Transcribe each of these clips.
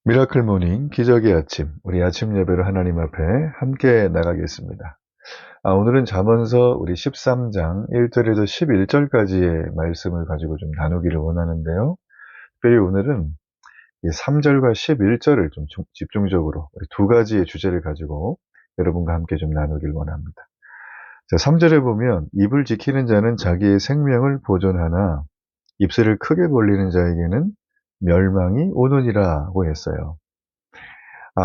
미라클 모닝 기적의 아침, 우리 아침 예배를 하나님 앞에 함께 나가겠습니다. 오늘은 잠언서 우리 13장 1절에서 11절까지의 말씀을 가지고 좀 나누기를 원하는데요. 특별히 오늘은 이 3절과 11절을 좀 집중적으로 우리 두 가지의 주제를 가지고 여러분과 함께 좀 나누길 원합니다. 자, 3절에 보면 입을 지키는 자는 자기의 생명을 보존하나 입술을 크게 벌리는 자에게는 멸망이 오느니라고 했어요.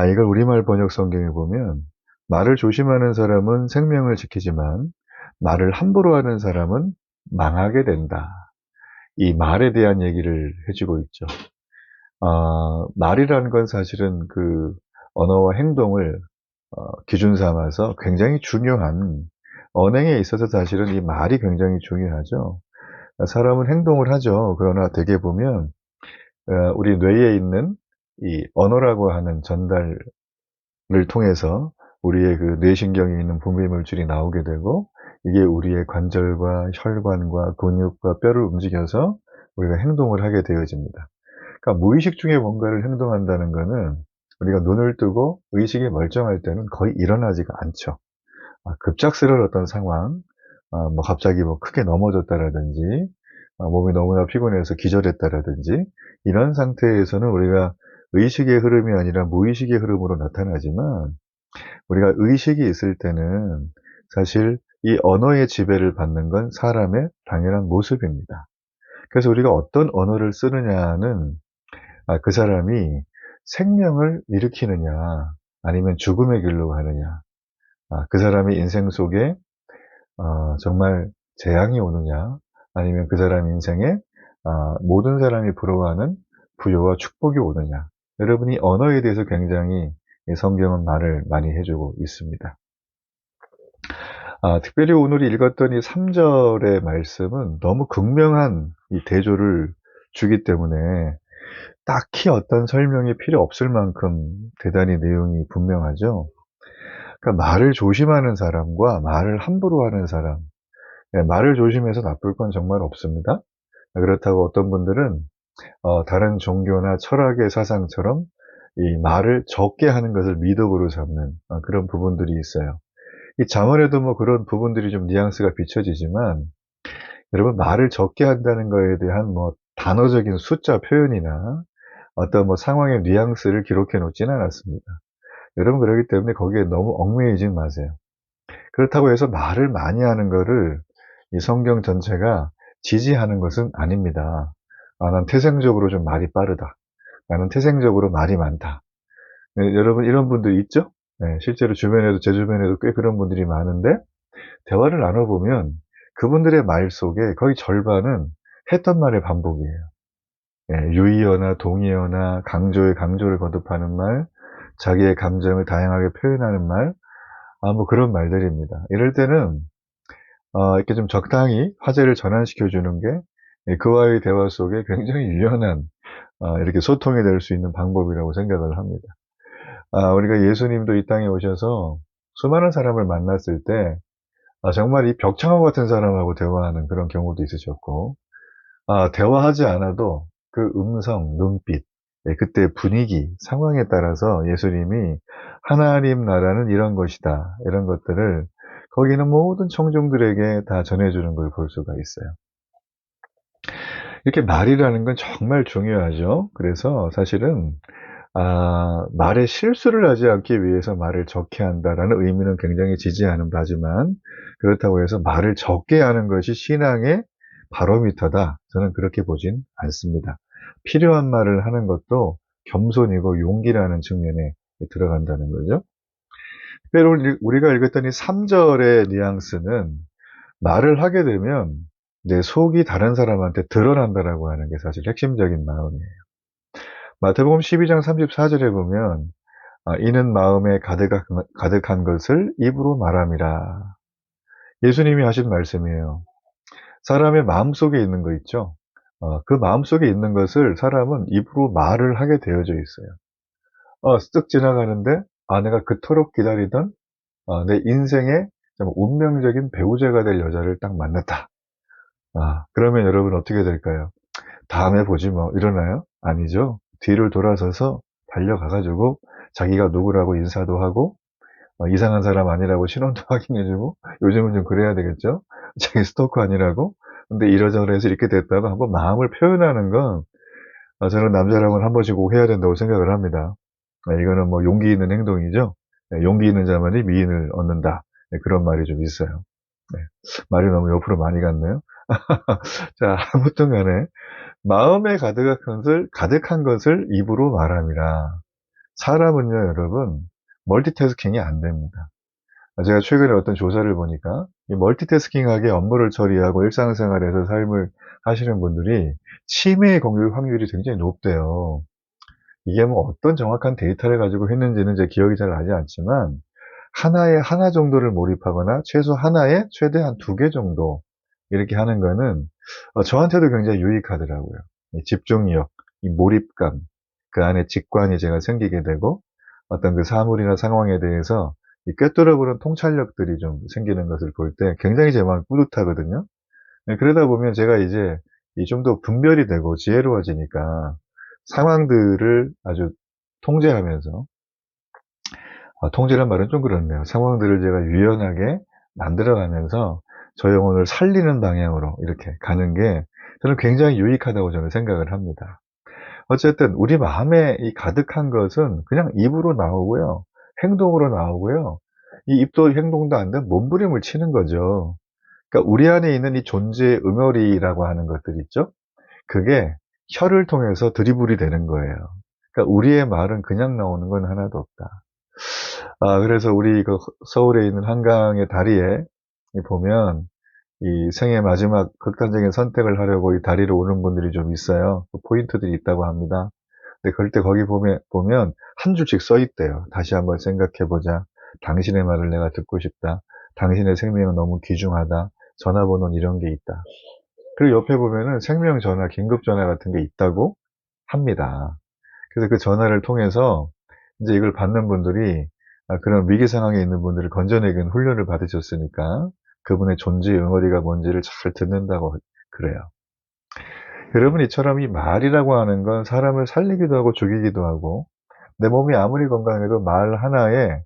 이걸 우리말 번역 성경에 보면 말을 조심하는 사람은 생명을 지키지만 말을 함부로 하는 사람은 망하게 된다. 이 말에 대한 얘기를 해주고 있죠. 말이라는 건 사실은 그 언어와 행동을 기준 삼아서 굉장히 중요한 언행에 있어서 사실은 이 말이 굉장히 중요하죠. 사람은 행동을 하죠. 그러나 되게 보면 우리 뇌에 있는 이 언어라고 하는 전달 를 통해서 우리의 그 뇌신경에 있는 분비물질이 나오게 되고 이게 우리의 관절과 혈관과 근육과 뼈를 움직여서 우리가 행동을 하게 되어집니다. 그러니까 무의식 중에 뭔가를 행동한다는 거는 우리가 눈을 뜨고 의식이 멀쩡할 때는 거의 일어나지가 않죠. 급작스러운 어떤 상황, 뭐 갑자기 뭐 크게 넘어졌다라든지, 몸이 너무나 피곤해서 기절했다라든지, 이런 상태에서는 우리가 의식의 흐름이 아니라 무의식의 흐름으로 나타나지만, 우리가 의식이 있을 때는 사실 이 언어의 지배를 받는 건 사람의 당연한 모습입니다. 그래서 우리가 어떤 언어를 쓰느냐는 그 사람이 생명을 일으키느냐, 아니면 죽음의 길로 가느냐, 그 사람의 인생 속에 정말 재앙이 오느냐, 아니면 그 사람 인생에 모든 사람이 부러워하는 부여와 축복이 오느냐. 여러분이 언어에 대해서 굉장히 이 성경은 말을 많이 해주고 있습니다. 특별히 오늘 읽었던 이 3절의 말씀은 너무 극명한 이 대조를 주기 때문에 딱히 어떤 설명이 필요 없을 만큼 대단히 내용이 분명하죠. 그러니까 말을 조심하는 사람과 말을 함부로 하는 사람, 말을 조심해서 나쁠 건 정말 없습니다. 그렇다고 어떤 분들은 다른 종교나 철학의 사상처럼 이 말을 적게 하는 것을 미덕으로 삼는 그런 부분들이 있어요. 이 잠언에도 뭐 그런 부분들이 좀 뉘앙스가 비춰지지만 여러분 말을 적게 한다는 거에 대한 뭐 단어적인 숫자 표현이나 어떤 뭐 상황의 뉘앙스를 기록해 놓지는 않았습니다. 여러분 그렇기 때문에 거기에 너무 얽매이지 마세요. 그렇다고 해서 말을 많이 하는 거를 이 성경 전체가 지지하는 것은 아닙니다. 난 태생적으로 좀 말이 빠르다. 나는 태생적으로 말이 많다. 네, 여러분 이런 분들 있죠? 네, 실제로 주변에도 제 주변에도 꽤 그런 분들이 많은데 대화를 나눠보면 그분들의 말 속에 거의 절반은 했던 말의 반복이에요. 유의어나 동의어나 강조에 강조를 거듭하는 말, 자기의 감정을 다양하게 표현하는 말, 뭐 그런 말들입니다. 이럴 때는 이렇게 좀 적당히 화제를 전환시켜 주는 게 그와의 대화 속에 굉장히 유연한 이렇게 소통이 될 수 있는 방법이라고 생각을 합니다. 우리가 예수님도 이 땅에 오셔서 수많은 사람을 만났을 때 정말 이 벽창호 같은 사람하고 대화하는 그런 경우도 있으셨고, 대화하지 않아도 그 음성, 눈빛, 그때 분위기, 상황에 따라서 예수님이 하나님 나라는 이런 것이다, 이런 것들을 거기는 모든 청중들에게 다 전해주는 걸 볼 수가 있어요. 이렇게 말이라는 건 정말 중요하죠. 그래서 사실은 말에 실수를 하지 않기 위해서 말을 적게 한다라는 의미는 굉장히 지지하는 바지만 그렇다고 해서 말을 적게 하는 것이 신앙의 바로미터다. 저는 그렇게 보진 않습니다. 필요한 말을 하는 것도 겸손이고 용기라는 측면에 들어간다는 거죠. 특별히 우리가 읽었던 이 3절의 뉘앙스는 말을 하게 되면 내 속이 다른 사람한테 드러난다라고 하는 게 사실 핵심적인 마음이에요. 마태복음 12장 34절에 보면 이는 마음에 가득한 것을 입으로 말함이라. 예수님이 하신 말씀이에요. 사람의 마음속에 있는 거 있죠. 그 마음속에 있는 것을 사람은 입으로 말을 하게 되어져 있어요. 쓱 지나가는데 내가 그토록 기다리던 내 인생의 좀 운명적인 배우자가 될 여자를 딱 만났다. 그러면 여러분 어떻게 될까요? 다음에 보지 뭐 이러나요? 아니죠. 뒤를 돌아서서 달려가가지고 자기가 누구라고 인사도 하고 이상한 사람 아니라고 신원도 확인해주고 요즘은 좀 그래야 되겠죠. 자기 스토커 아니라고. 근데 이러저러해서 이렇게 됐다고 한번 마음을 표현하는 건 저는 남자라면 한 번씩 꼭 해야 된다고 생각을 합니다. 이거는 뭐 용기 있는 행동이죠. 용기 있는 자만이 미인을 얻는다. 그런 말이 좀 있어요. 네, 말이 너무 옆으로 많이 갔네요. 자, 아무튼 간에 마음에 가득한 것을 입으로 말함이라. 사람은요, 여러분, 멀티태스킹이 안 됩니다. 제가 최근에 어떤 조사를 보니까 이 멀티태스킹하게 업무를 처리하고 일상생활에서 삶을 하시는 분들이 치매에 걸릴 확률이 굉장히 높대요. 이게 뭐 어떤 정확한 데이터를 가지고 했는지는 제 기억이 잘 나지 않지만 하나에 하나 정도를 몰입하거나 최소 하나에 최대한 2개 정도 이렇게 하는 거는 저한테도 굉장히 유익하더라고요. 이 집중력, 이 몰입감, 그 안에 직관이 제가 생기게 되고 어떤 그 사물이나 상황에 대해서 이 꿰뚫어보는 통찰력들이 좀 생기는 것을 볼 때 굉장히 제 마음이 뿌듯하거든요. 그러다 보면 제가 이제 좀 더 분별이 되고 지혜로워지니까 상황들을 아주 통제하면서 통제란 말은 좀 그렇네요. 상황들을 제가 유연하게 만들어가면서 저 영혼을 살리는 방향으로 이렇게 가는 게 저는 굉장히 유익하다고 저는 생각을 합니다. 어쨌든 우리 마음에 이 가득한 것은 그냥 입으로 나오고요. 행동으로 나오고요. 이 입도 행동도 안 된 몸부림을 치는 거죠. 그러니까 우리 안에 있는 이 존재의 응어리라고 하는 것들 있죠. 그게 혀를 통해서 드리블이 되는 거예요. 그러니까 우리의 말은 그냥 나오는 건 하나도 없다. 그래서 우리 그 서울에 있는 한강의 다리에 보면 이 생애 마지막 극단적인 선택을 하려고 이 다리로 오는 분들이 좀 있어요. 그 포인트들이 있다고 합니다. 근데 그럴 때 거기 보면 한 줄씩 써 있대요. 다시 한번 생각해보자. 당신의 말을 내가 듣고 싶다. 당신의 생명은 너무 귀중하다. 전화번호는 이런 게 있다. 그리고 옆에 보면은 생명전화, 긴급전화 같은 게 있다고 합니다. 그래서 그 전화를 통해서 이제 이걸 받는 분들이 그런 위기 상황에 있는 분들을 건져내기는 훈련을 받으셨으니까 그분의 존재의 응어리가 뭔지를 잘 듣는다고 그래요. 여러분, 이처럼 이 말이라고 하는 건 사람을 살리기도 하고 죽이기도 하고 내 몸이 아무리 건강해도 말 하나에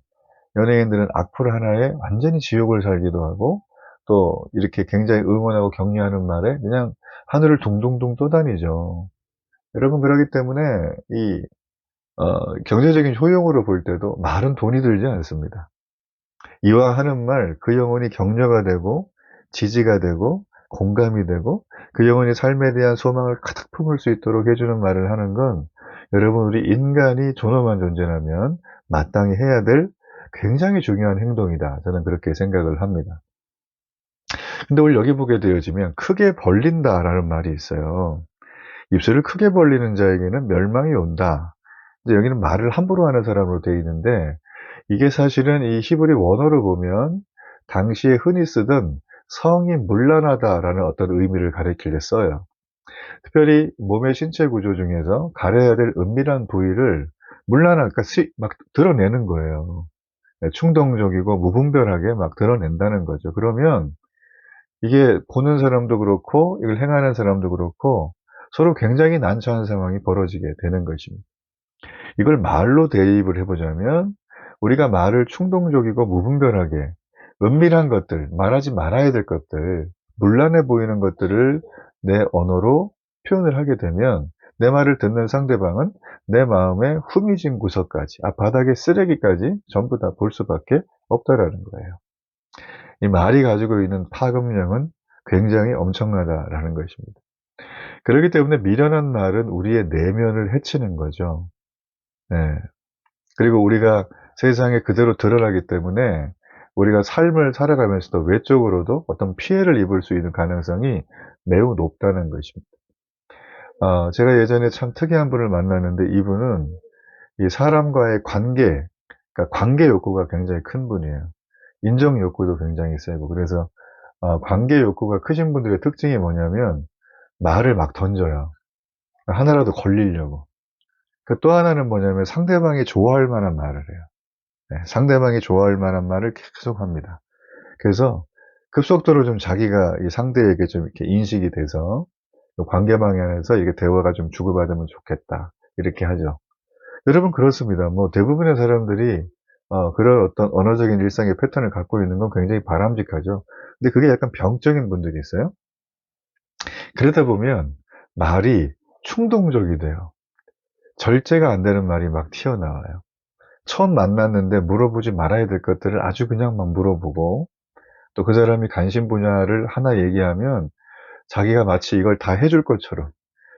연예인들은 악플 하나에 완전히 지옥을 살기도 하고 또 이렇게 굉장히 응원하고 격려하는 말에 그냥 하늘을 둥둥둥 떠다니죠. 여러분, 그러기 때문에 이 경제적인 효용으로 볼 때도 말은 돈이 들지 않습니다. 이와 하는 말, 그 영혼이 격려가 되고 지지가 되고 공감이 되고 그 영혼이 삶에 대한 소망을 가득 품을 수 있도록 해주는 말을 하는 건 여러분, 우리 인간이 존엄한 존재라면 마땅히 해야 될 굉장히 중요한 행동이다. 저는 그렇게 생각을 합니다. 근데 오늘 여기 보게 되어지면 크게 벌린다라는 말이 있어요. 입술을 크게 벌리는 자에게는 멸망이 온다. 이제 여기는 말을 함부로 하는 사람으로 되어 있는데 이게 사실은 이 히브리 원어로 보면 당시에 흔히 쓰던 성이 문란하다라는 어떤 의미를 가리키려 써요. 특별히 몸의 신체 구조 중에서 가려야 될 은밀한 부위를 문란하니까 막 드러내는 거예요. 충동적이고 무분별하게 막 드러낸다는 거죠. 그러면 이게 보는 사람도 그렇고 이걸 행하는 사람도 그렇고 서로 굉장히 난처한 상황이 벌어지게 되는 것입니다. 이걸 말로 대입을 해보자면 우리가 말을 충동적이고 무분별하게 은밀한 것들, 말하지 말아야 될 것들, 문란해 보이는 것들을 내 언어로 표현을 하게 되면 내 말을 듣는 상대방은 내 마음의 후미진 구석까지, 바닥의 쓰레기까지 전부 다 볼 수밖에 없다라는 거예요. 이 말이 가지고 있는 파급력은 굉장히 엄청나다라는 것입니다. 그렇기 때문에 미련한 말은 우리의 내면을 해치는 거죠. 네. 그리고 우리가 세상에 그대로 드러나기 때문에 우리가 삶을 살아가면서도 외적으로도 어떤 피해를 입을 수 있는 가능성이 매우 높다는 것입니다. 제가 예전에 참 특이한 분을 만났는데 이분은 이 사람과의 그러니까 관계 욕구가 굉장히 큰 분이에요. 인정 욕구도 굉장히 세고 그래서 관계 욕구가 크신 분들의 특징이 뭐냐면 말을 막 던져요. 하나라도 걸리려고. 또 하나는 뭐냐면 상대방이 좋아할 만한 말을 해요. 네, 상대방이 좋아할 만한 말을 계속 합니다. 그래서 급속도로 좀 자기가 이 상대에게 좀 이렇게 인식이 돼서 관계 방향에서 이게 대화가 좀 주고받으면 좋겠다. 이렇게 하죠. 여러분 그렇습니다. 뭐 대부분의 사람들이 그런 어떤 언어적인 일상의 패턴을 갖고 있는 건 굉장히 바람직하죠. 근데 그게 약간 병적인 분들이 있어요. 그러다 보면 말이 충동적이 돼요. 절제가 안 되는 말이 막 튀어나와요. 처음 만났는데 물어보지 말아야 될 것들을 아주 그냥 막 물어보고, 또 그 사람이 관심 분야를 하나 얘기하면 자기가 마치 이걸 다 해줄 것처럼,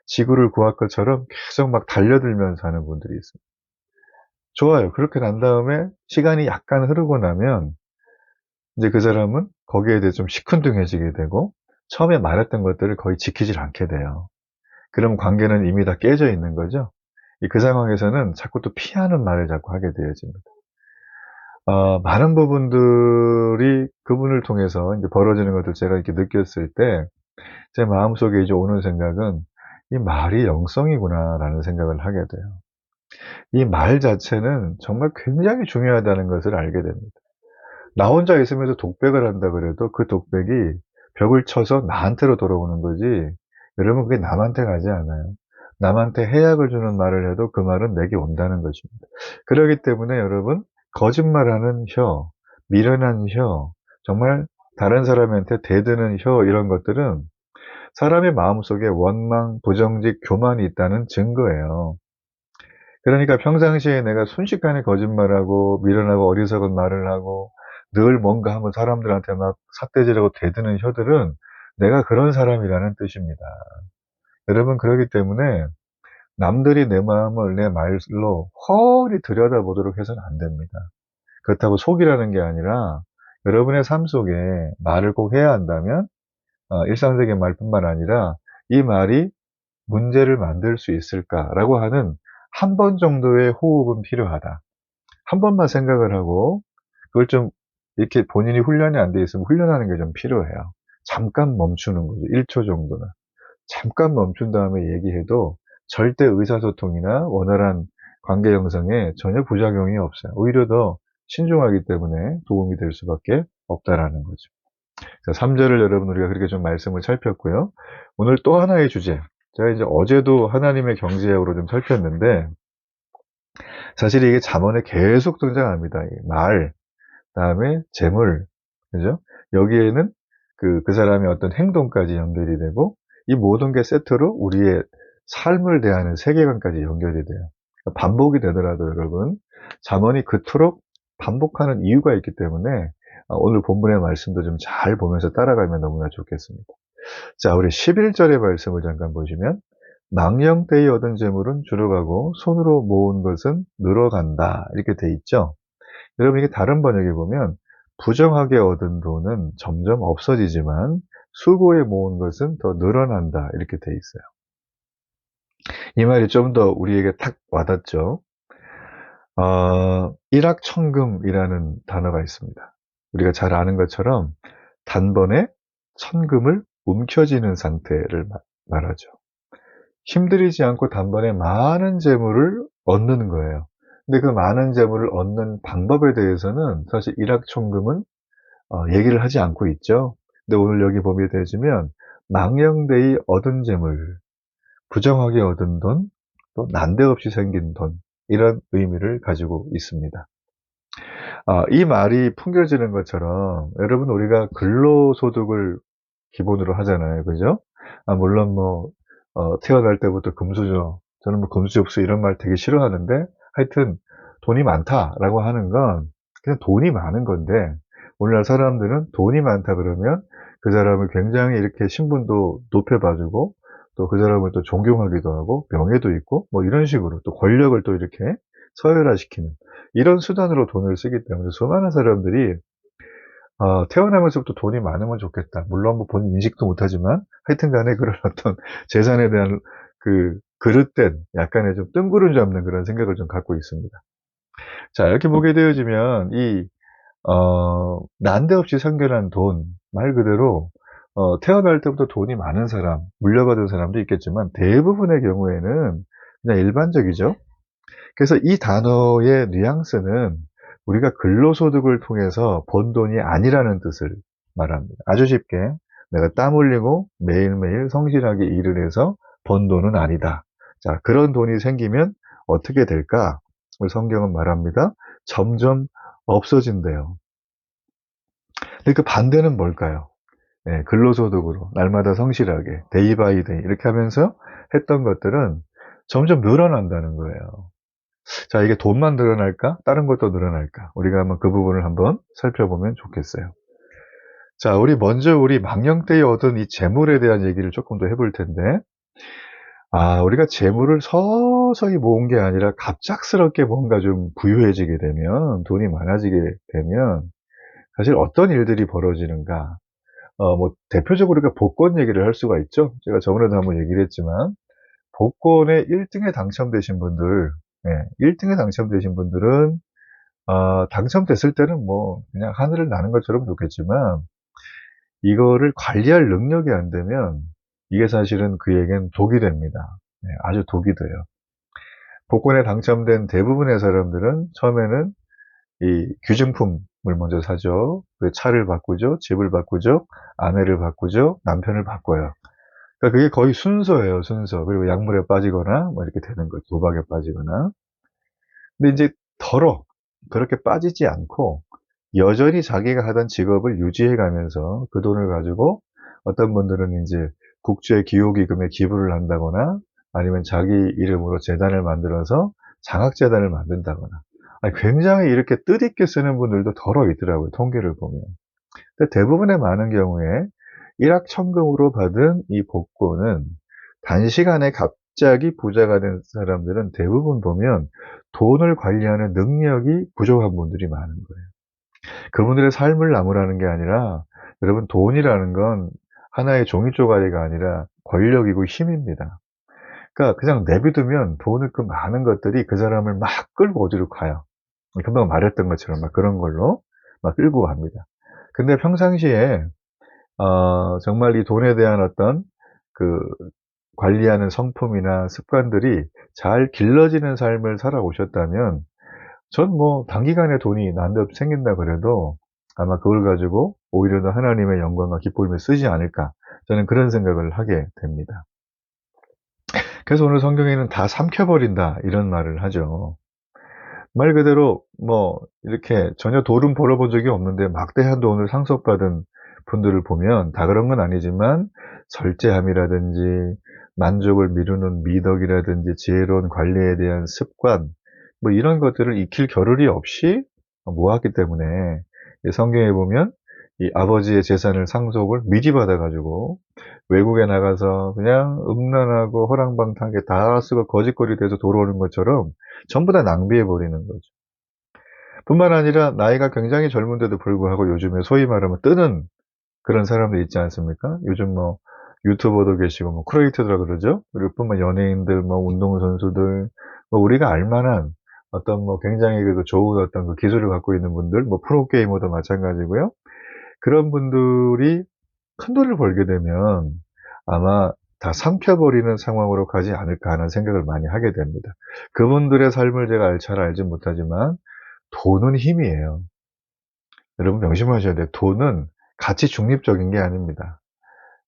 지구를 구할 것처럼 계속 막 달려들면서 하는 분들이 있어요. 좋아요. 그렇게 난 다음에 시간이 약간 흐르고 나면 이제 그 사람은 거기에 대해 좀 시큰둥해지게 되고, 처음에 말했던 것들을 거의 지키질 않게 돼요. 그럼 관계는 이미 다 깨져 있는 거죠. 그 상황에서는 자꾸 또 피하는 말을 자꾸 하게 되어집니다. 많은 부분들이 그분을 통해서 이제 벌어지는 것들 제가 이렇게 느꼈을 때, 제 마음속에 이제 오는 생각은 '이 말이 영성이구나.'라는 생각을 하게 돼요. 이 말 자체는 정말 굉장히 중요하다는 것을 알게 됩니다. 나 혼자 있으면서 독백을 한다 그래도 그 독백이 벽을 쳐서 나한테로 돌아오는 거지, 여러분 그게 남한테 가지 않아요. 남한테 해악을 주는 말을 해도 그 말은 내게 온다는 것입니다. 그렇기 때문에 여러분, 거짓말하는 혀, 미련한 혀, 정말 다른 사람한테 대드는 혀, 이런 것들은 사람의 마음속에 원망, 부정직, 교만이 있다는 증거예요. 그러니까 평상시에 내가 순식간에 거짓말하고 미련하고 어리석은 말을 하고 늘 뭔가 하면 사람들한테 막 삿대질하고 대드는 혀들은 내가 그런 사람이라는 뜻입니다. 여러분, 그러기 때문에 남들이 내 마음을 내 말로 훤히 들여다보도록 해서는 안 됩니다. 그렇다고 속이라는 게 아니라, 여러분의 삶 속에 말을 꼭 해야 한다면 일상적인 말뿐만 아니라 '이 말이 문제를 만들 수 있을까?'라고 하는 한 번 정도의 호흡은 필요하다. 한 번만 생각을 하고, 그걸 좀 이렇게 본인이 훈련이 안 돼 있으면 훈련하는 게 좀 필요해요. 잠깐 멈추는 거죠. 1초 정도는. 잠깐 멈춘 다음에 얘기해도 절대 의사소통이나 원활한 관계 형성에 전혀 부작용이 없어요. 오히려 더 신중하기 때문에 도움이 될 수밖에 없다라는 거죠. 자, 3 절을 여러분 우리가 그렇게 좀 말씀을 살폈고요. 오늘 또 하나의 주제, 제가 이제 어제도 하나님의 경제학으로 좀 살폈는데, 사실 이게 잠언에 계속 등장합니다. 이 말, 그다음에 재물, 그죠? 여기에는 그 사람의 어떤 행동까지 연결이 되고, 이 모든 게 세트로 우리의 삶을 대하는 세계관까지 연결이 돼요. 그러니까 반복이 되더라도 여러분, 잠언이 그토록 반복하는 이유가 있기 때문에 오늘 본문의 말씀도 좀 잘 보면서 따라가면 너무나 좋겠습니다. 자, 우리 11절의 말씀을 잠깐 보시면, 망령되이 얻은 재물은 줄어가고 손으로 모은 것은 늘어간다, 이렇게 돼 있죠. 여러분, 이게 다른 번역에 보면 부정하게 얻은 돈은 점점 없어지지만 수고에 모은 것은 더 늘어난다, 이렇게 돼 있어요. 이 말이 좀 더 우리에게 탁 와닿죠. 일확천금이라는 단어가 있습니다. 우리가 잘 아는 것처럼 단번에 천금을 움켜쥐는 상태를 말하죠. 힘들이지 않고 단번에 많은 재물을 얻는 거예요. 근데 그 많은 재물을 얻는 방법에 대해서는 사실 일확천금은 얘기를 하지 않고 있죠. 근데 오늘 여기 보게 되시면 망령되이 얻은 재물, 부정하게 얻은 돈, 또 난데없이 생긴 돈, 이런 의미를 가지고 있습니다. 이 말이 풍겨지는 것처럼 여러분, 우리가 근로소득을 기본으로 하잖아요. 그죠? 물론 뭐 태어날 때부터 금수저, 저는 뭐 금수저없이 이런 말 되게 싫어하는데, 하여튼 돈이 많다라고 하는 건 그냥 돈이 많은 건데, 오늘날 사람들은 돈이 많다 그러면 그 사람을 굉장히 이렇게 신분도 높여봐 주고, 또 그 사람을 또 존경하기도 하고, 명예도 있고 뭐 이런 식으로 또 권력을 또 이렇게 서열화시키는 이런 수단으로 돈을 쓰기 때문에 수많은 사람들이 태어나면서부터 돈이 많으면 좋겠다, 물론 뭐 본인 인식도 못하지만 하여튼 간에 그런 어떤 재산에 대한 그릇된 약간의 좀 뜬구름 잡는 그런 생각을 좀 갖고 있습니다. 자, 이렇게 보게 되어지면 난데없이 생겨난 돈, 말 그대로 태어날 때부터 돈이 많은 사람, 물려받은 사람도 있겠지만 대부분의 경우에는 그냥 일반적이죠. 그래서 이 단어의 뉘앙스는 우리가 근로소득을 통해서 번 돈이 아니라는 뜻을 말합니다. 아주 쉽게, 내가 땀 흘리고 매일매일 성실하게 일을 해서 번 돈은 아니다. 자, 그런 돈이 생기면 어떻게 될까? 성경은 말합니다. 점점 없어진대요. 근데 그 반대는 뭘까요? 예, 근로소득으로 날마다 성실하게 데이 바이 데이 이렇게 하면서 했던 것들은 점점 늘어난다는 거예요. 자, 이게 돈만 늘어날까? 다른 것도 늘어날까? 우리가 한번 그 부분을 한번 살펴보면 좋겠어요. 자, 우리 망령때에 얻은 이 재물에 대한 얘기를 조금 더 해볼 텐데, 우리가 재물을 서서히 모은 게 아니라 갑작스럽게 뭔가 좀 부유해지게 되면, 돈이 많아지게 되면, 사실 어떤 일들이 벌어지는가? 대표적으로 우리가 복권 얘기를 할 수가 있죠. 제가 저번에도 한번 얘기를 했지만, 복권에 1등에 당첨되신 분들, 예, 1등에 당첨되신 분들은, 당첨됐을 때는 뭐, 그냥 하늘을 나는 것처럼 좋겠지만, 이거를 관리할 능력이 안 되면, 이게 사실은 그에겐 독이 됩니다. 예, 아주 독이 돼요. 복권에 당첨된 대부분의 사람들은 처음에는 이 귀중품을 먼저 사죠. 그 차를 바꾸죠. 집을 바꾸죠. 아내를 바꾸죠. 남편을 바꿔요. 그러니까 그게 거의 순서예요, 순서. 그리고 약물에 빠지거나, 뭐 이렇게 되는 거죠. 도박에 빠지거나. 근데 이제 그렇게 빠지지 않고, 여전히 자기가 하던 직업을 유지해 가면서 그 돈을 가지고 어떤 분들은 이제 국제 기호기금에 기부를 한다거나 아니면 자기 이름으로 재단을 만들어서 장학재단을 만든다거나 굉장히 이렇게 뜻있게 쓰는 분들도 더러 있더라고요. 통계를 보면. 근데 대부분의 많은 경우에 일확천금으로 받은 이 복권은 단시간에 갑자기 부자가 된 사람들은 대부분 보면 돈을 관리하는 능력이 부족한 분들이 많은 거예요. 그분들의 삶을 나무라는 게 아니라 여러분 돈이라는 건 하나의 종이 쪼가리가 아니라 권력이고 힘입니다. 그러니까 그냥 내비두면 돈을 그 많은 것들이 그 사람을 막 끌고 어디로 가요. 금방 말했던 것처럼 막 그런 걸로 막 끌고 갑니다. 근데 평상시에 정말 이 돈에 대한 어떤 그 관리하는 성품이나 습관들이 잘 길러지는 삶을 살아오셨다면 전 뭐 단기간에 돈이 난데없이 생긴다 그래도 아마 그걸 가지고 오히려 더 하나님의 영광과 기쁨에 쓰지 않을까 저는 그런 생각을 하게 됩니다. 그래서 오늘 성경에는 다 삼켜버린다 이런 말을 하죠. 말 그대로 뭐 이렇게 전혀 돈은 벌어본 적이 없는데 막대한 돈을 상속받은 분들을 보면 다 그런 건 아니지만 절제함이라든지 만족을 미루는 미덕이라든지 지혜로운 관리에 대한 습관 뭐 이런 것들을 익힐 겨를이 없이 모았기 때문에 이 성경에 보면 이 아버지의 재산을 상속을 미리 받아가지고 외국에 나가서 그냥 음란하고 허랑방탕하게 다 쓰고 거짓거리 돼서 돌아오는 것처럼 전부 다 낭비해 버리는 거죠. 뿐만 아니라 나이가 굉장히 젊은데도 불구하고 요즘에 소위 말하면 뜨는 그런 사람들 있지 않습니까? 요즘 뭐 유튜버도 계시고 뭐 크리에이터라 그러죠. 그리고 뿐만 연예인들, 뭐 운동선수들, 뭐 우리가 알만한 어떤 뭐 굉장히 그 좋은 어떤 그 기술을 갖고 있는 분들, 뭐 프로게이머도 마찬가지고요. 그런 분들이 큰 돈을 벌게 되면 아마 다 삼켜버리는 상황으로 가지 않을까 하는 생각을 많이 하게 됩니다. 그분들의 삶을 제가 잘 알지 못하지만 돈은 힘이에요. 여러분 명심하셔야 돼요. 돈은 가치 중립적인 게 아닙니다.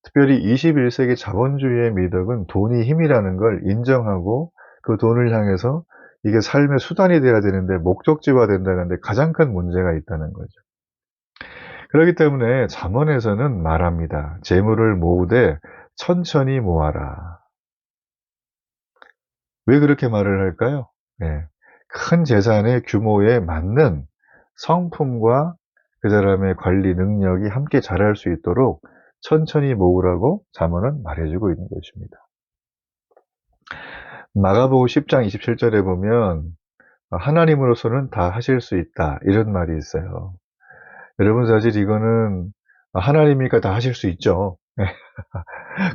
특별히 21세기 자본주의의 미덕은 돈이 힘이라는 걸 인정하고 그 돈을 향해서 이게 삶의 수단이 돼야 되는데 목적지화 된다는데 가장 큰 문제가 있다는 거죠. 그렇기 때문에 잠언에서는 말합니다. 재물을 모으되 천천히 모아라. 왜 그렇게 말을 할까요? 네. 큰 재산의 규모에 맞는 성품과 그 사람의 관리 능력이 함께 자랄 수 있도록 천천히 모으라고 잠언은 말해주고 있는 것입니다. 마가복음 10장 27절에 보면 하나님으로서는 다 하실 수 있다 이런 말이 있어요. 여러분 사실 이거는 하나님이니까 다 하실 수 있죠.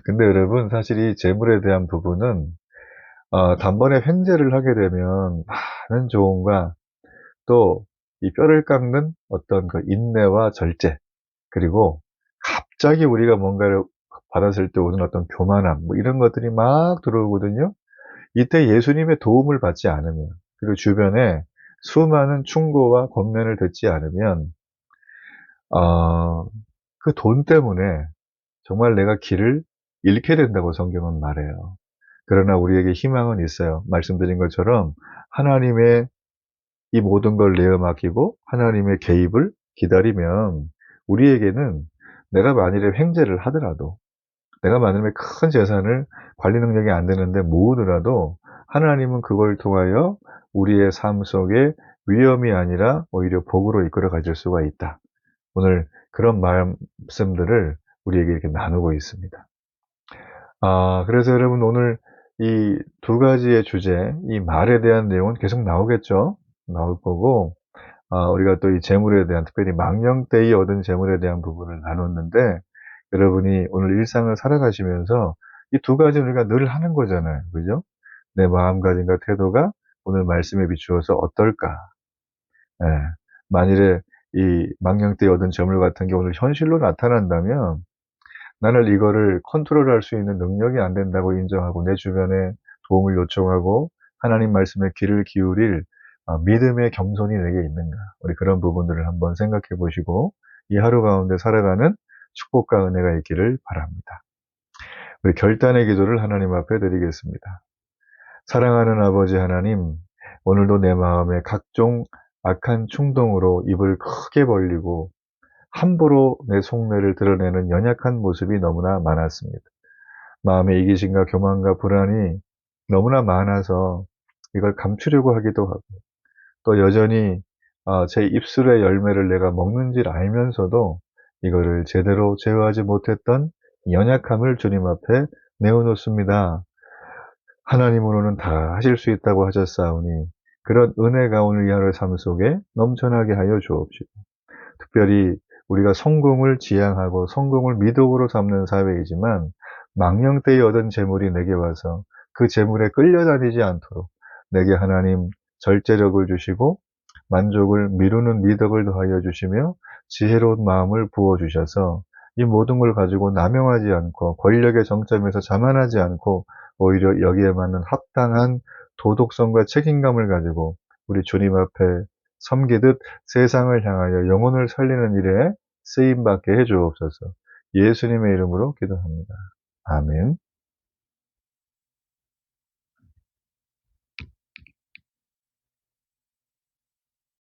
근데 여러분 사실 이 재물에 대한 부분은 단번에 횡재를 하게 되면 많은 조언과 또 이 뼈를 깎는 어떤 그 인내와 절제 그리고 갑자기 우리가 뭔가를 받았을 때 오는 어떤 교만함 뭐 이런 것들이 막 들어오거든요. 이때 예수님의 도움을 받지 않으면 그리고 주변에 수많은 충고와 권면을 듣지 않으면 그 돈 때문에 정말 내가 길을 잃게 된다고 성경은 말해요. 그러나 우리에게 희망은 있어요. 말씀드린 것처럼 하나님의 이 모든 걸 내어 맡기고 하나님의 개입을 기다리면 우리에게는 내가 만일에 횡재를 하더라도, 내가 만약에 큰 재산을 관리 능력이 안 되는데 모으더라도 하나님은 그걸 통하여 우리의 삶 속에 위험이 아니라 오히려 복으로 이끌어 가실 수가 있다. 오늘 그런 말씀들을 우리에게 이렇게 나누고 있습니다. 그래서 여러분 오늘 이 두 가지의 주제, 이 말에 대한 내용은 계속 나오겠죠. 나올 거고, 우리가 또 이 재물에 대한, 특별히 망령때에 얻은 재물에 대한 부분을 나눴는데, 여러분이 오늘 일상을 살아가시면서 이 두 가지는 우리가 늘 하는 거잖아요. 그죠? 내 마음가짐과 태도가 오늘 말씀에 비추어서 어떨까? 예. 만일에 이 망령때에 얻은 재물 같은 게 오늘 현실로 나타난다면 나는 이거를 컨트롤할 수 있는 능력이 안 된다고 인정하고 내 주변에 도움을 요청하고 하나님 말씀에 귀를 기울일 믿음의 겸손이 내게 있는가. 우리 그런 부분들을 한번 생각해 보시고 이 하루 가운데 살아가는 축복과 은혜가 있기를 바랍니다. 우리 결단의 기도를 하나님 앞에 드리겠습니다. 사랑하는 아버지 하나님, 오늘도 내 마음에 각종 악한 충동으로 입을 크게 벌리고 함부로 내 속내를 드러내는 연약한 모습이 너무나 많았습니다. 마음의 이기심과 교만과 불안이 너무나 많아서 이걸 감추려고 하기도 하고, 또 여전히 제 입술의 열매를 내가 먹는 줄 알면서도 이거를 제대로 제어하지 못했던 연약함을 주님 앞에 내어놓습니다. 하나님으로는 다 하실 수 있다고 하셨사오니 그런 은혜가 오늘 이 하루의 삶 속에 넘쳐나게 하여 주옵시고, 특별히 우리가 성공을 지향하고 성공을 미덕으로 삼는 사회이지만 망령때에 얻은 재물이 내게 와서 그 재물에 끌려다니지 않도록 내게 하나님 절제력을 주시고 만족을 미루는 미덕을 더하여 주시며 지혜로운 마음을 부어주셔서 이 모든 걸 가지고 남용하지 않고 권력의 정점에서 자만하지 않고 오히려 여기에 맞는 합당한 도덕성과 책임감을 가지고 우리 주님 앞에 섬기듯 세상을 향하여 영혼을 살리는 일에 쓰임받게 해 주옵소서. 예수님의 이름으로 기도합니다. 아멘.